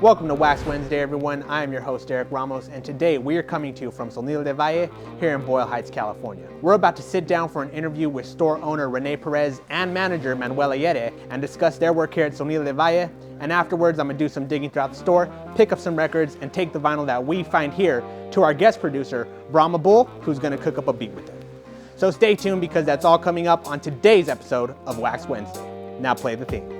Welcome to Wax Wednesday, everyone. I am your host, Darrick Ramos, and today we are coming to you from Sonido Del Valle here in Boyle Heights, California. We're about to sit down for an interview with store owner Rene Perez and manager Manuel Aguirre and discuss their work here at Sonido Del Valle. And afterwards, I'm gonna do some digging throughout the store, pick up some records, and take the vinyl that we find here to our guest producer, Bhrama Bull, who's gonna cook up a beat with it. So stay tuned because that's all coming up on today's episode of Wax Wednesday. Now play the theme.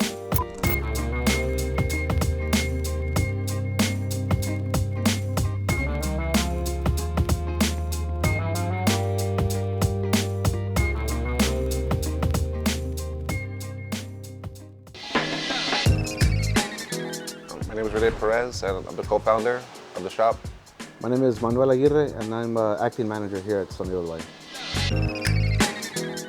My name is Rene Perez, and I'm the co-founder of the shop. My name is Manuel Aguirre, and I'm acting manager here at Sonido Del Valle.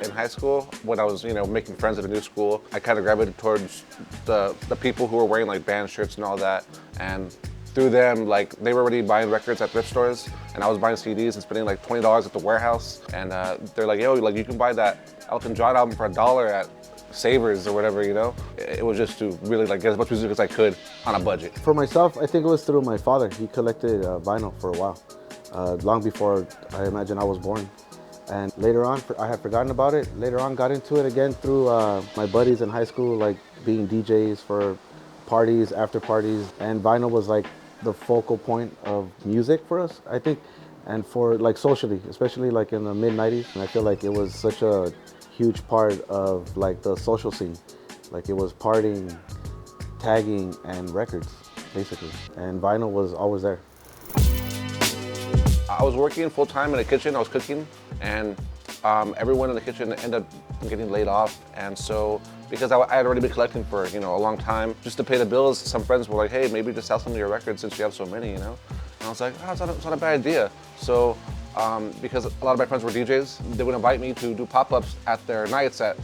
In high school, when I was, making friends at a new school, I kind of gravitated towards the people who were wearing like band shirts and all that. And through them, like they were already buying records at thrift stores, and I was buying CDs and spending like $20 at the warehouse. And they're like, yo, like you can buy that Elton John album for $1 at Savers or whatever, It was just to really like get as much music as I could on a budget. For myself, I think it was through my father. He collected vinyl for a while, long before I imagine I was born. And later on, I had forgotten about it. Later on, got into it again through my buddies in high school, like being DJs for parties, after parties. And vinyl was like the focal point of music for us, I think. And for like socially, especially like in the mid-90s. And I feel like it was such a huge part of like the social scene. Like it was partying, tagging, and records, basically. And vinyl was always there. I was working full time in the kitchen, I was cooking, and everyone in the kitchen ended up getting laid off. And so, because I had already been collecting for a long time, just to pay the bills, some friends were like, hey, maybe just sell some of your records since you have so many, And I was like, oh, it's not a bad idea. So, because a lot of my friends were DJs, they would invite me to do pop-ups at their nights at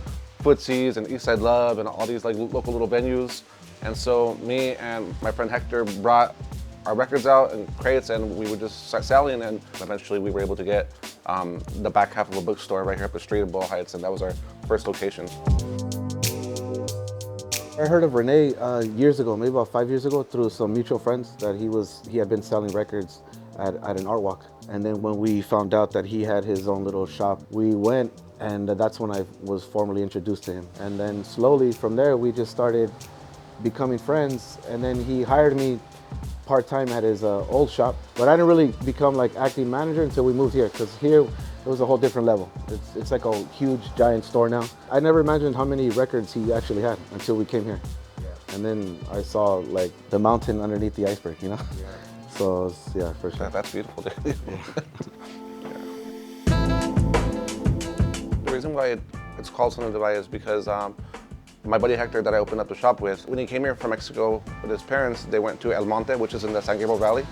Footsie's and Eastside Love and all these like local little venues. And so me and my friend Hector brought our records out in crates, and we would just start selling, and eventually we were able to get the back half of a bookstore right here up the street in Boyle Heights, and that was our first location. I heard of Rene years ago, maybe about 5 years ago, through some mutual friends that he had been selling records at an art walk. And then when we found out that he had his own little shop, we went, and that's when I was formally introduced to him. And then slowly from there, we just started becoming friends, and then he hired me part-time at his old shop. But I didn't really become like acting manager until we moved here, because here it was a whole different level. It's like a huge, giant store now. I never imagined how many records he actually had until we came here. Yeah. And then I saw like the mountain underneath the iceberg, Yeah. So, yeah, for sure. That's beautiful, dude. Yeah. The reason why it's called Sonido Del Valle is because my buddy Hector that I opened up the shop with, when he came here from Mexico with his parents, they went to El Monte, which is in the San Gabriel Valley.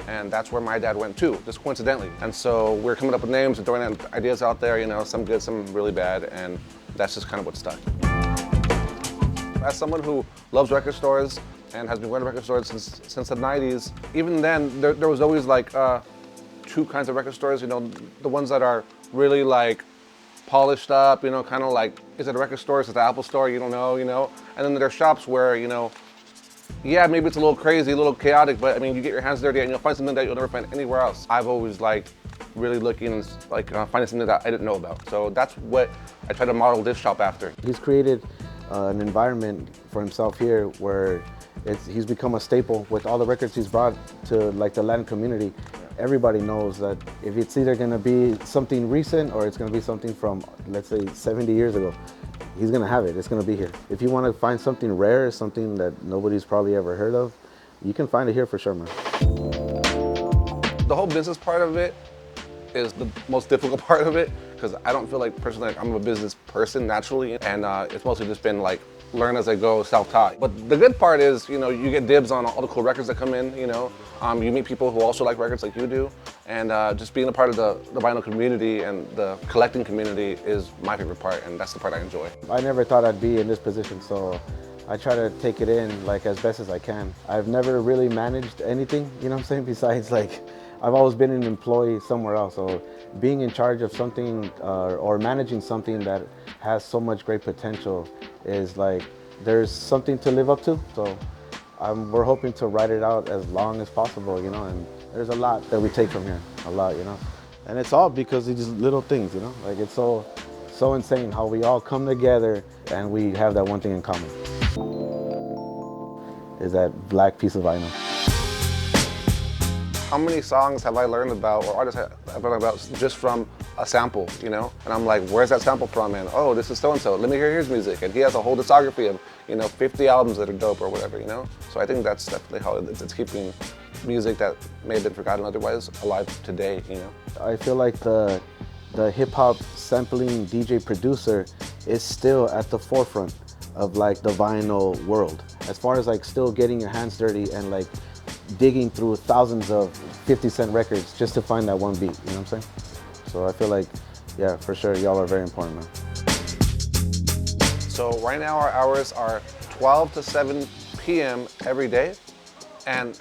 And that's where my dad went too, just coincidentally. And so we're coming up with names and throwing ideas out there, some good, some really bad, and that's just kind of what stuck. As someone who loves record stores and has been going to record stores since the 90s, even then there was always like two kinds of record stores, the ones that are really like polished up, kind of like, is it a record store, is it an Apple store, you don't know, And then there are shops where, yeah, maybe it's a little crazy, a little chaotic, but I mean, you get your hands dirty and you'll find something that you'll never find anywhere else. I've always liked really looking and finding something that I didn't know about. So that's what I try to model this shop after. He's created an environment for himself here where he's become a staple with all the records he's brought to like the Latin community. Everybody knows that if it's either gonna be something recent or it's gonna be something from, let's say, 70 years ago, he's gonna have it, it's gonna be here. If you wanna find something rare, something that nobody's probably ever heard of, you can find it here for sure, man. The whole business part of it is the most difficult part of it, because I don't feel like personally I'm a business person naturally, and it's mostly just been like learn as I go, self-taught. But the good part is, you get dibs on all the cool records that come in, you meet people who also like records like you do, and just being a part of the vinyl community and the collecting community is my favorite part, and that's the part I enjoy. I never thought I'd be in this position, so I try to take it in like as best as I can. I've never really managed anything, besides like, I've always been an employee somewhere else, so being in charge of something or managing something that has so much great potential is like, there's something to live up to. So we're hoping to ride it out as long as possible, you know, and there's a lot that we take from here, a lot, you know. And it's all because of these little things, you know, like it's so insane how we all come together and we have that one thing in common, is that black piece of vinyl. How many songs have I learned about, or artists I've learned about just from a sample, you know? And I'm like, where's that sample from? And oh, this is so-and-so, let me hear his music. And he has a whole discography of, you know, 50 albums that are dope or whatever, you know? So I think that's definitely how it's keeping music that may have been forgotten otherwise alive today, you know? I feel like the hip hop sampling DJ producer is still at the forefront of like the vinyl world. As far as like still getting your hands dirty and like digging through thousands of 50-cent records just to find that one beat, you know what I'm saying? So I feel like, yeah, for sure, y'all are very important, man. So right now our hours are 12 to 7 p.m. every day, and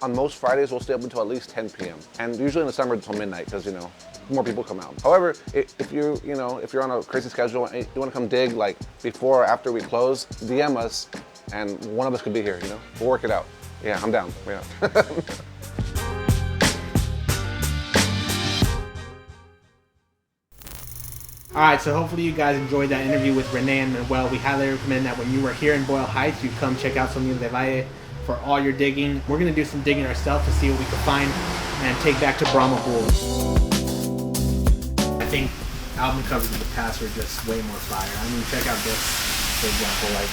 on most Fridays we'll stay open until at least 10 p.m. And usually in the summer until midnight, because, you know, more people come out. However, if you're on a crazy schedule and you want to come dig like before or after we close, DM us, and one of us could be here, you know? We'll work it out. Yeah, I'm down. Yeah. All right, so hopefully you guys enjoyed that interview with Rene and Manuel. We highly recommend that when you are here in Boyle Heights, you come check out Sonido Del Valle for all your digging. We're gonna do some digging ourselves to see what we can find and take back to Bhrama Bull. I think album covers in the past were just way more fire. I mean, check out this, for example, like,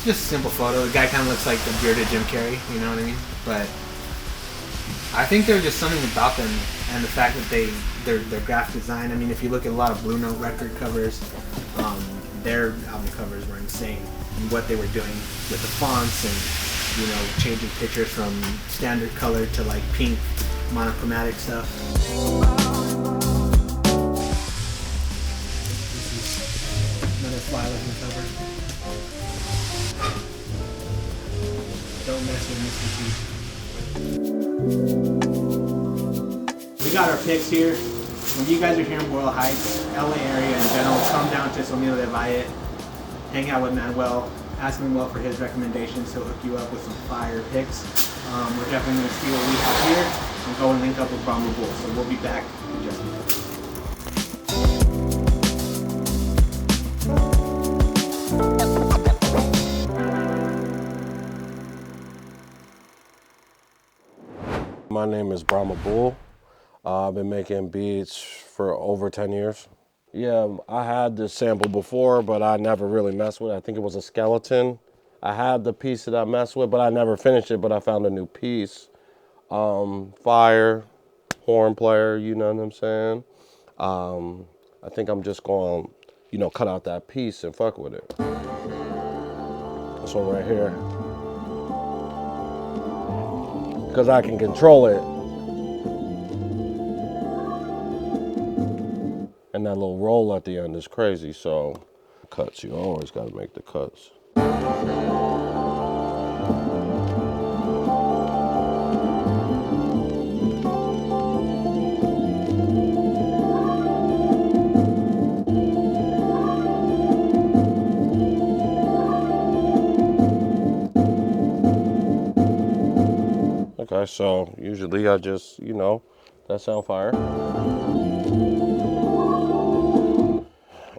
just a simple photo. The guy kind of looks like the bearded Jim Carrey, you know what I mean? But I think there's just something about them and the fact that their graphic design. I mean, if you look at a lot of Blue Note record covers, their album covers were insane. And what they were doing with the fonts and, you know, changing pictures from standard color to like pink monochromatic stuff. This is another fly looking cover. Don't mess with Mr. T. We got our picks here. When you guys are here in Boyle Heights, LA area in general, come down to Sonido Del Valle, hang out with Manuel, ask Manuel for his recommendations. He'll hook you up with some fire picks. We're definitely going to see what we have here and go and link up with Bhrama Bull. So we'll be back in just a minute. My name is Bhrama Bull. I've been making beats for over 10 years. Yeah, I had this sample before, but I never really messed with it. I think it was a skeleton. I had the piece that I messed with, but I never finished it, but I found a new piece. Fire, horn player, you know what I'm saying? I think I'm just going, you know, cut out that piece and fuck with it. This one right here. Because I can control it. And that little roll at the end is crazy, so cuts, you always gotta make the cuts. Okay, so usually I just, you know, that sound fire.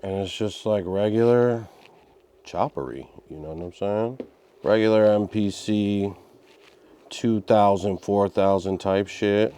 And it's just like regular choppery, you know what I'm saying? Regular MPC 2000, 4000 type shit.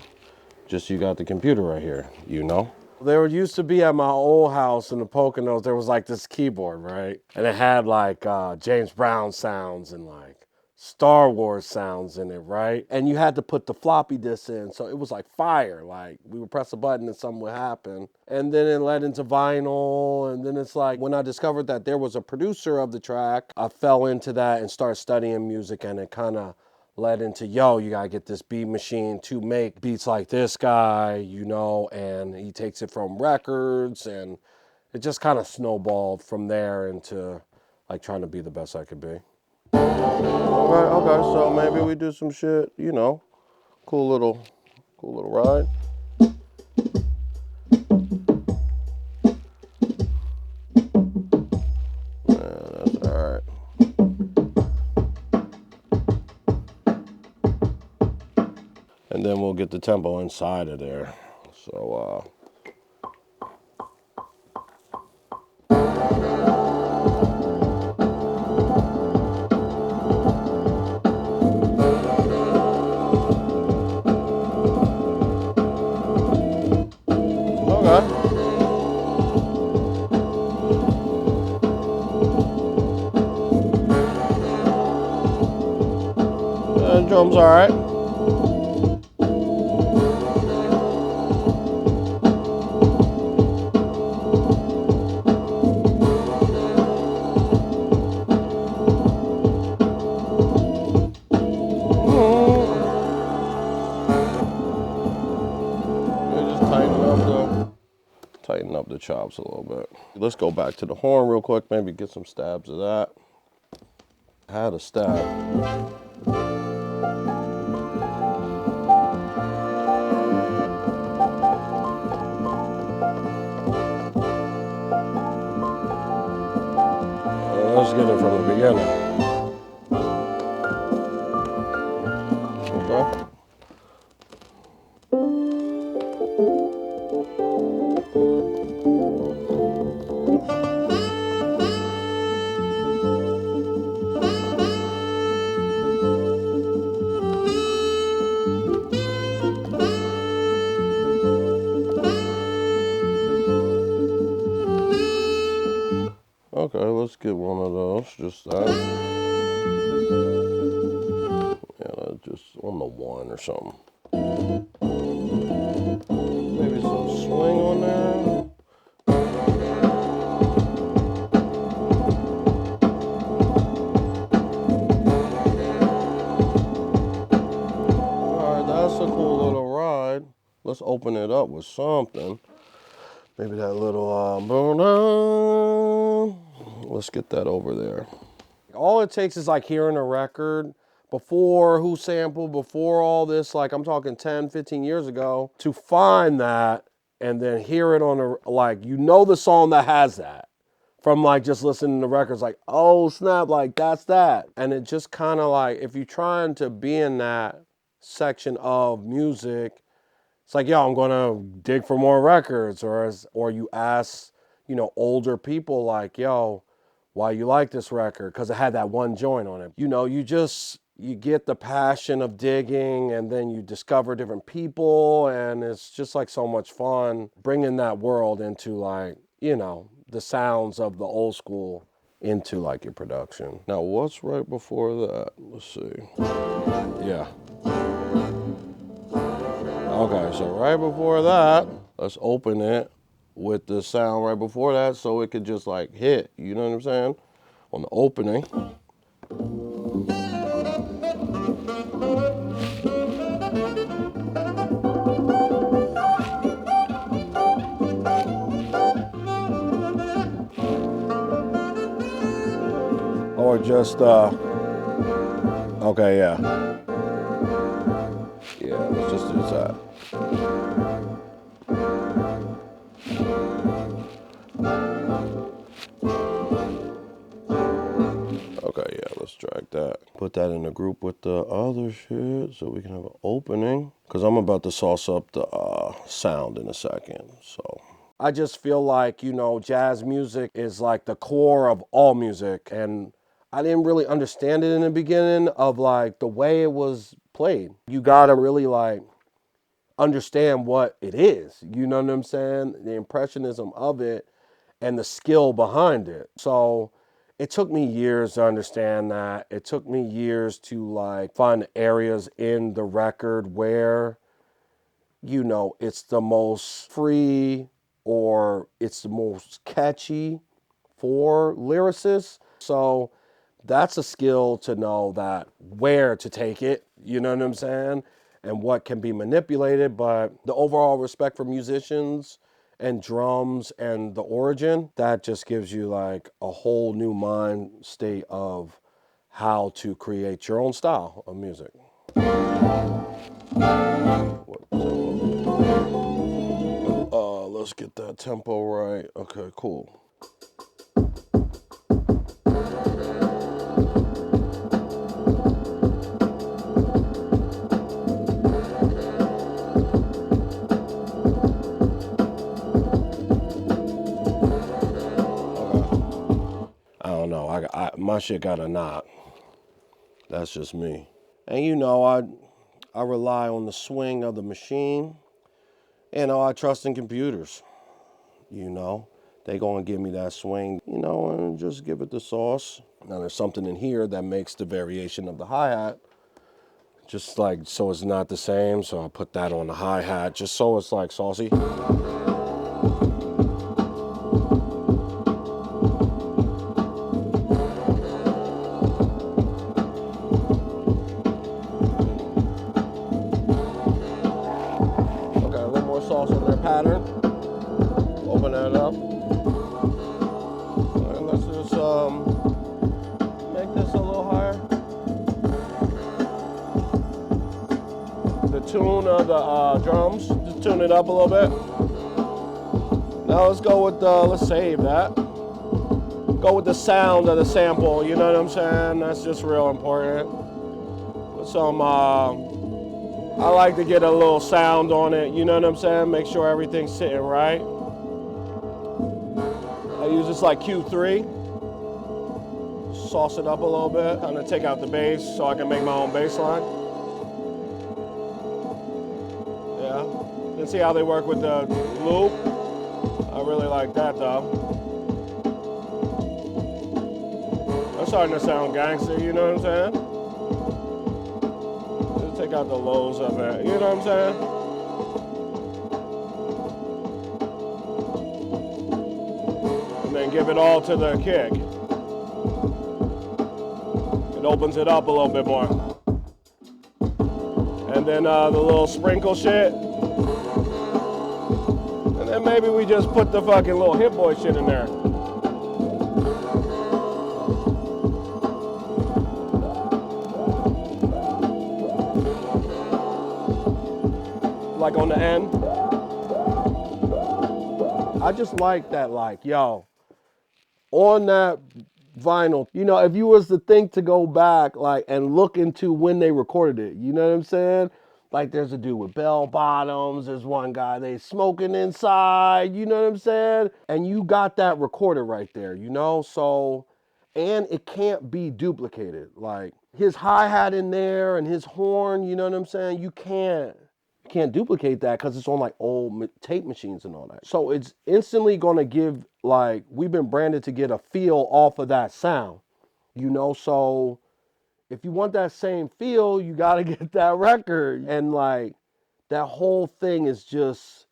Just you got the computer right here, you know? There used to be at my old house in the Poconos, there was like this keyboard, right? And it had like James Brown sounds and like Star Wars sounds in it, right? And you had to put the floppy disk in, so it was like fire. Like we would press a button and something would happen. And then it led into vinyl, and then it's like when I discovered that there was a producer of the track, I fell into that and started studying music, and it kind of led into, yo, you gotta get this beat machine to make beats like this guy, you know, and he takes it from records, and it just kind of snowballed from there into like trying to be the best I could be. Okay, so maybe we do some shit, you know, cool little ride. Yeah, that's all right. and then we'll get the tempo inside of there. So, drums all right. Tighten up the chops a little bit. Let's go back to the horn real quick, maybe get some stabs of that. Had a stab. Let's get it from the beginning. Okay. Okay, let's get one of those, just that. Yeah, just on the one or something. Maybe some swing on there. All right, that's a cool little ride. Let's open it up with something. Maybe that little, let's get that over there. All it takes is like hearing a record before Who Sampled, before all this, like I'm talking 10, 15 years ago, to find that and then hear it on a, like, you know the song that has that. From like just listening to records, like, oh snap, like that's that. And it just kind of like, if you're trying to be in that section of music, it's like, yo, I'm gonna dig for more records, or you ask, you know, older people like, yo, why you like this record? Because it had that one joint on it. You know, you get the passion of digging, and then you discover different people, and it's just like so much fun bringing that world into like, you know, the sounds of the old school into like your production. Now, what's right before that? Let's see. Yeah. Okay, so right before that, let's open it with the sound right before that so it could just like hit, you know what I'm saying? On the opening. Or just, okay, yeah. Yeah, let's just do that. Okay, yeah, let's drag that. Put that in a group with the other shit so we can have an opening. Because I'm about to sauce up the sound in a second, so. I just feel like, you know, jazz music is like the core of all music. And I didn't really understand it in the beginning of like the way it was played. You gotta really like understand what it is. You know what I'm saying? The impressionism of it and the skill behind it. So it took me years to understand that. It took me years to like find areas in the record where, you know, it's the most free or it's the most catchy for lyricists. So that's a skill to know that where to take it, you know what I'm saying? And what can be manipulated, but the overall respect for musicians and drums and the origin, that just gives you like a whole new mind state of how to create your own style of music. Let's get that tempo right. Okay, cool. my shit got a knot. That's just me. And you know, I rely on the swing of the machine. And I trust in computers. You know, they gonna give me that swing, you know, and just give it the sauce. Now there's something in here that makes the variation of the hi-hat, just like, so it's not the same. So I put that on the hi-hat, just so it's like saucy. Sauce on their pattern. Open that up. And let's just make this a little higher. The tune of the drums, just tune it up a little bit. Now let's go with let's save that. Go with the sound of the sample, you know what I'm saying? That's just real important. Put some I like to get a little sound on it, you know what I'm saying? Make sure everything's sitting right. I use this like Q3. Sauce it up a little bit. Kind of take out the bass so I can make my own bass line. Yeah. And see how they work with the loop. I really like that though. That's starting to sound gangster, you know what I'm saying? Take out the lows of it, you know what I'm saying? And then give it all to the kick. It opens it up a little bit more. And then the little sprinkle shit. And then maybe we just put the fucking little Hit Boy shit in there. Like on the end. I just like that, like, yo, on that vinyl, you know, if you was to think to go back, like, and look into when they recorded it, you know what I'm saying? Like, there's a dude with bell bottoms, there's one guy, they smoking inside, you know what I'm saying? And you got that recorded right there, you know? So, and it can't be duplicated. Like, his hi-hat in there and his horn, you know what I'm saying? You can't duplicate that because it's on like old tape machines and all that. So it's instantly gonna give, like, we've been branded to get a feel off of that sound, you know? So if you want that same feel, you gotta get that record. And like, that whole thing is just,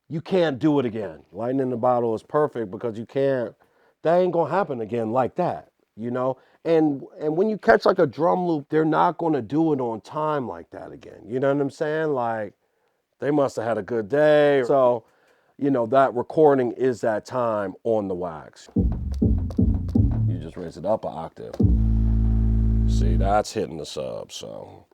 you can't do it again. Lightning in the Bottle is perfect because that ain't gonna happen again like that, you know? And when you catch like a drum loop, they're not gonna do it on time like that again. You know what I'm saying? Like, they must have had a good day. So, you know, that recording is that time on the wax. You just raise it up an octave. See, that's hitting the sub, so.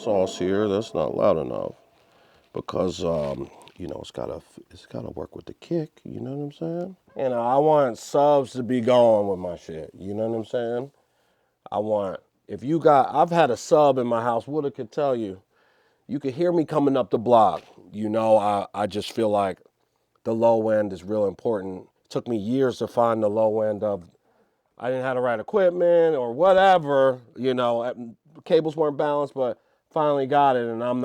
Sauce here, that's not loud enough because you know, it's gotta work with the kick, you know what I'm saying? And I want subs to be going with my shit, you know what I'm saying? I've had a sub in my house, Woulda could tell you, you could hear me coming up the block, you know, I just feel like the low end is real important. It took me years to find the low end of, I didn't have the right equipment or whatever, you know, cables weren't balanced, but finally got it, and I'm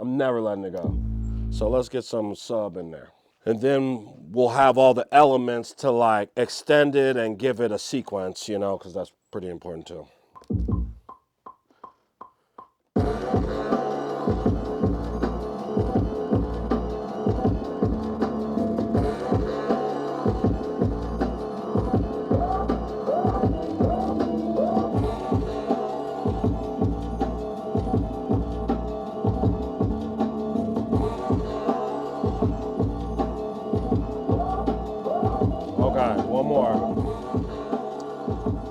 never letting it go. So let's get some sub in there. And then we'll have all the elements to like extend it and give it a sequence, you know, because that's pretty important too. One more.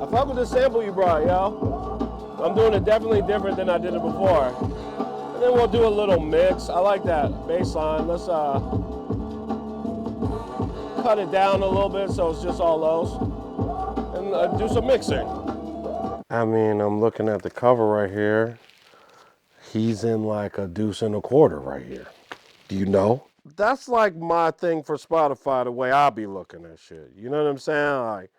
I fuck with the sample you brought, yo. I'm doing it definitely different than I did it before. And then we'll do a little mix. I like that bass line. Let's cut cut it down a little bit so it's just all those, and do some mixing. I mean, I'm looking at the cover right here. He's in like a deuce and a quarter right here. Do you know? That's like my thing for Spotify, the way I be looking at shit. You know what I'm saying? Like,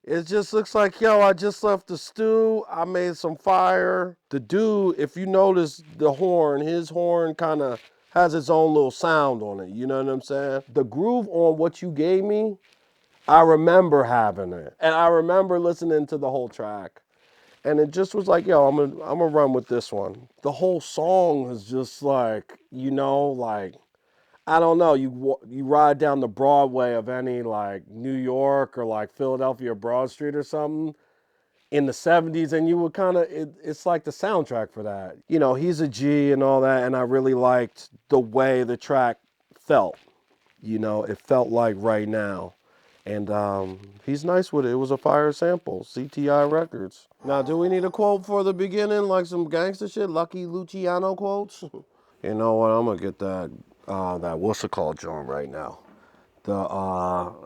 it just looks like, yo, I just left the stew. I made some fire. The dude, if you notice the horn, his horn kind of has its own little sound on it. You know what I'm saying? The groove on what you gave me, I remember having it. And I remember listening to the whole track. And it just was like, yo, I'm gonna run with this one. The whole song is just like, you know, like, I don't know, you ride down the Broadway of any like New York or like Philadelphia Broad Street or something in the 70s, and you would kind of, it's like the soundtrack for that. You know, he's a G and all that, and I really liked the way the track felt. You know, it felt like Right Now. And he's nice with it. It was a fire sample, CTI Records. Now, do we need a quote for the beginning, like some gangster shit, Lucky Luciano quotes? You know what, I'm gonna get that what's it called joint right now.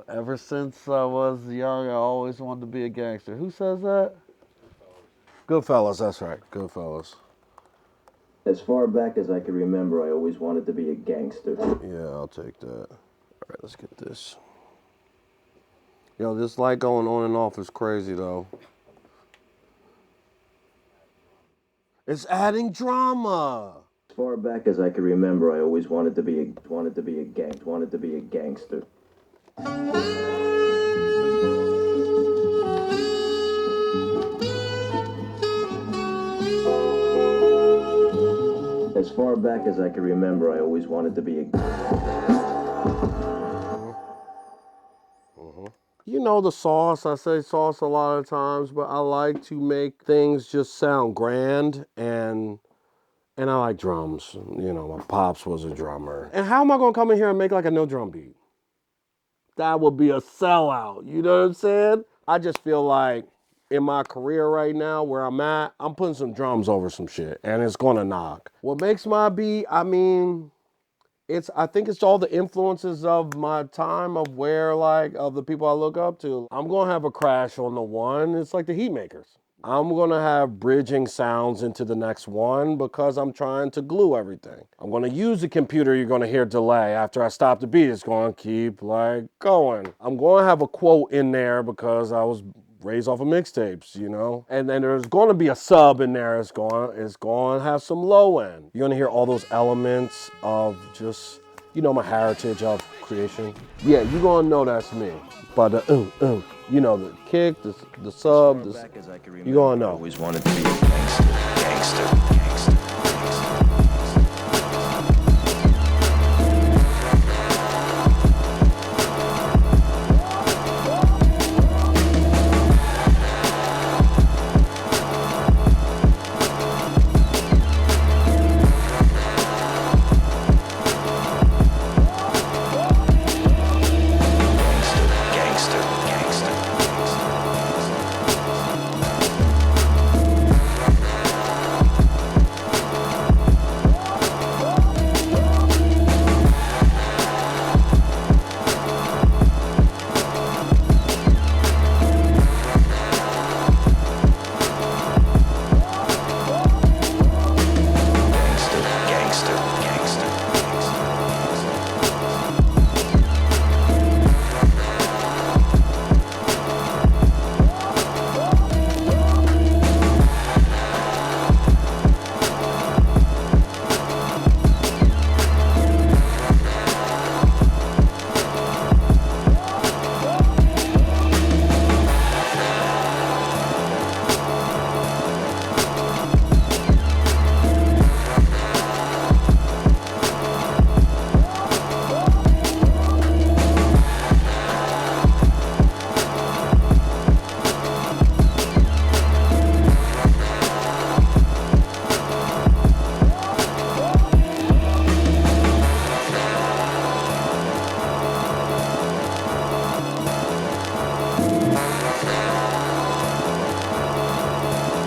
Ever since I was young, I always wanted to be a gangster. Who says that? Goodfellas, that's right, Goodfellas. As far back as I can remember, I always wanted to be a gangster. Yeah, I'll take that. All right, let's get this. Yo, this light going on and off is crazy though. It's adding drama. As far back as I can remember, I always wanted to be a gangster. As far back as I can remember, I always wanted to be a... You know the sauce, I say sauce a lot of times, but I like to make things just sound grand, and I like drums. You know, my pops was a drummer. And how am I gonna come in here and make like a no drum beat? That would be a sellout, you know what I'm saying? I just feel like in my career right now, where I'm at, I'm putting some drums over some shit, and it's gonna knock. What makes my beat, I mean, I think it's all the influences of my time, of where, like, of the people I look up to. I'm gonna have a crash on the one. It's like the Heat Makers. I'm gonna have bridging sounds into the next one because I'm trying to glue everything. I'm gonna use the computer, you're gonna hear delay. After I stop the beat, it's gonna keep, like, going. I'm gonna have a quote in there because I was raised off of mixtapes, you know? And then there's gonna be a sub in there. It's gonna have some low end. You're gonna hear all those elements of just, you know, my heritage of creation. Yeah, you're gonna know that's me. But you know, the kick, the sub, you're gonna know. I always wanted to be a gangster.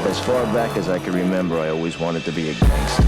As far back as I can remember, I always wanted to be a gangster.